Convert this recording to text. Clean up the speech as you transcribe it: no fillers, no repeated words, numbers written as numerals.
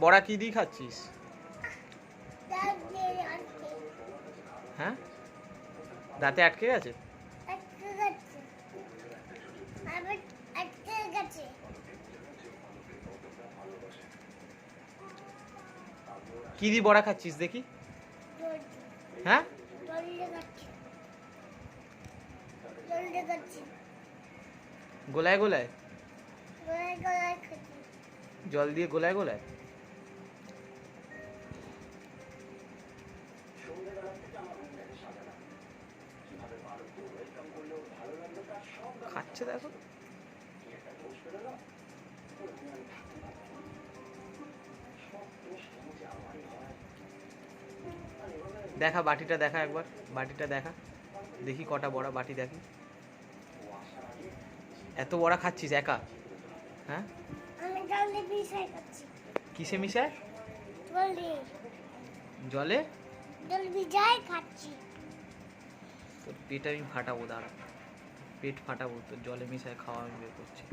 বড়া কি দিয়ে খাচ্ছিস? হ্যাঁ, দাঁতে আটকে গেছে। কি দিয়ে বড়া খাচ্ছিস দেখি? হ্যাঁ, গোলায় গোলায় জল দিয়ে গোলায় গোলায় খাচ্ছে, দেখো। দেখা বাটিটা দেখা একবার, বাটিটা দেখা দেখি কটা বড়া, বাটি দেখি। এত বড়া খাচ্ছিস একা? হ্যাঁ, কিসে মিশায়? জলে তোর পেট আমি ফাটাবো, দাঁড়া, পেট ফাটাবো তোর, জলে মিশায় খাওয়া আমি বের করছি।